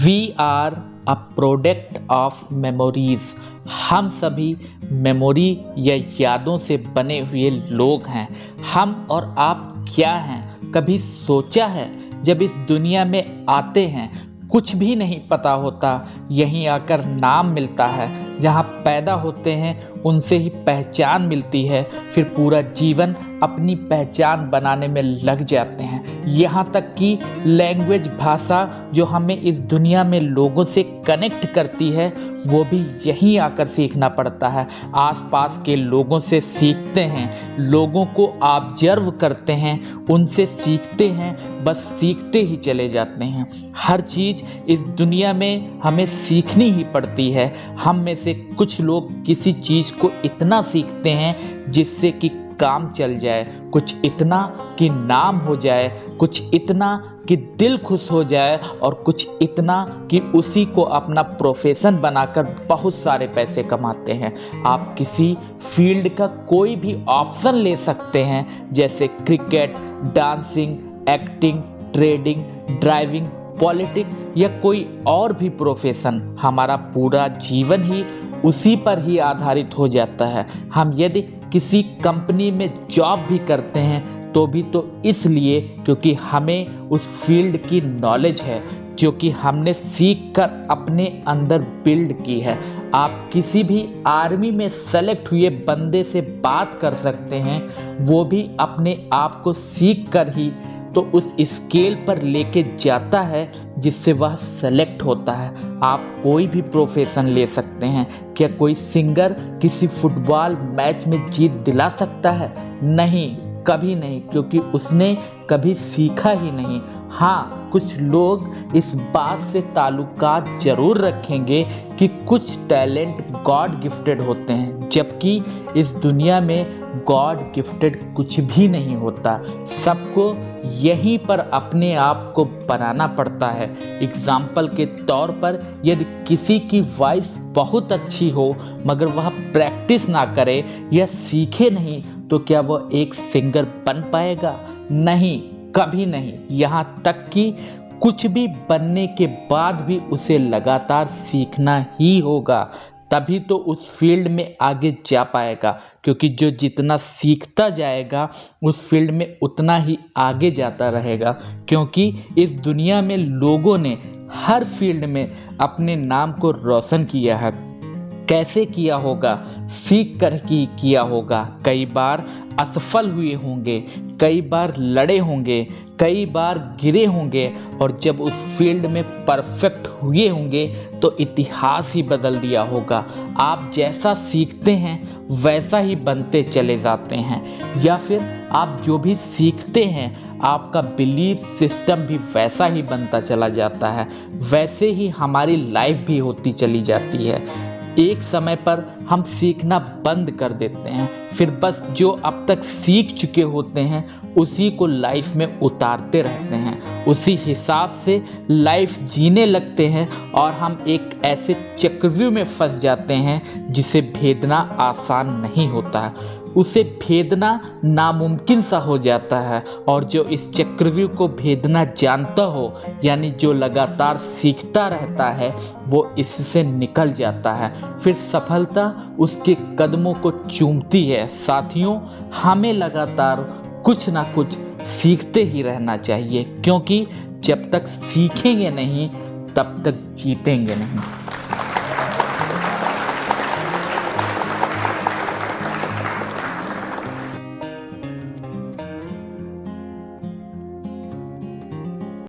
We are a product of memories. हम सभी memory या यादों से बने हुए लोग हैं। हम और आप क्या हैं, कभी सोचा है? जब इस दुनिया में आते हैं कुछ भी नहीं पता होता, यहीं आकर नाम मिलता है। जहाँ पैदा होते हैं उनसे ही पहचान मिलती है, फिर पूरा जीवन अपनी पहचान बनाने में लग जाते हैं। यहाँ तक कि लैंग्वेज, भाषा जो हमें इस दुनिया में लोगों से कनेक्ट करती है, वो भी यहीं आकर सीखना पड़ता है। आसपास के लोगों से सीखते हैं, लोगों को ऑब्जर्व करते हैं, उनसे सीखते हैं, बस सीखते ही चले जाते हैं। हर चीज़ इस दुनिया में हमें सीखनी ही पड़ती है। हम में से कुछ लोग किसी चीज़ को इतना सीखते हैं जिससे कि काम चल जाए, कुछ इतना कि नाम हो जाए, कुछ इतना कि दिल खुश हो जाए, और कुछ इतना कि उसी को अपना प्रोफेशन बनाकर बहुत सारे पैसे कमाते हैं। आप किसी फील्ड का कोई भी ऑप्शन ले सकते हैं, जैसे cricket, dancing, acting, trading, driving, politics या कोई और भी प्रोफेशन। हमारा पूरा जीवन ही उसी पर ही आधारित हो जाता है। हम यदि किसी कंपनी में जॉब भी करते हैं तो भी तो इसलिए क्योंकि हमें उस फील्ड की नॉलेज है, जो कि हमने सीख कर अपने अंदर बिल्ड की है। आप किसी भी आर्मी में सेलेक्ट हुए बंदे से बात कर सकते हैं, वो भी अपने आप को सीख कर ही तो उस स्केल पर लेके जाता है जिससे वह सेलेक्ट होता है। आप कोई भी प्रोफेशन ले सकते हैं। क्या कोई सिंगर किसी फुटबॉल मैच में जीत दिला सकता है? नहीं, कभी नहीं, क्योंकि उसने कभी सीखा ही नहीं। हाँ, कुछ लोग इस बात से ताल्लुकात जरूर रखेंगे कि कुछ टैलेंट गॉड गिफ्टेड होते हैं, जबकि इस दुनिया में गॉड गिफ्टेड कुछ भी नहीं होता। सबको यहीं पर अपने आप को बनाना पड़ता है। एग्जाम्पल के तौर पर, यदि किसी की वॉइस बहुत अच्छी हो मगर वह प्रैक्टिस ना करे या सीखे नहीं, तो क्या वह एक सिंगर बन पाएगा? नहीं, कभी नहीं। यहाँ तक कि कुछ भी बनने के बाद भी उसे लगातार सीखना ही होगा, तभी तो उस फील्ड में आगे जा पाएगा। क्योंकि जो जितना सीखता जाएगा उस फील्ड में उतना ही आगे जाता रहेगा। क्योंकि इस दुनिया में लोगों ने हर फील्ड में अपने नाम को रोशन किया है। कैसे किया होगा? सीख कर ही किया होगा। कई बार असफल हुए होंगे, कई बार लड़े होंगे, कई बार गिरे होंगे, और जब उस फील्ड में परफेक्ट हुए होंगे तो इतिहास ही बदल दिया होगा। आप जैसा सीखते हैं वैसा ही बनते चले जाते हैं, या फिर आप जो भी सीखते हैं आपका बिलीफ सिस्टम भी वैसा ही बनता चला जाता है। वैसे ही हमारी लाइफ भी होती चली जाती है। एक समय पर हम सीखना बंद कर देते हैं, फिर बस जो अब तक सीख चुके होते हैं उसी को लाइफ में उतारते रहते हैं, उसी हिसाब से लाइफ जीने लगते हैं, और हम एक ऐसे चक्रव्यूह में फंस जाते हैं जिसे भेदना आसान नहीं होता है। उसे भेदना नामुमकिन सा हो जाता है, और जो इस चक्रव्यूह को भेदना जानता हो, यानी जो लगातार सीखता रहता है, वो इससे निकल जाता है। फिर सफलता उसके कदमों को चूमती है। साथियों, हमें लगातार कुछ ना कुछ सीखते ही रहना चाहिए, क्योंकि जब तक सीखेंगे नहीं तब तक जीतेंगे नहीं।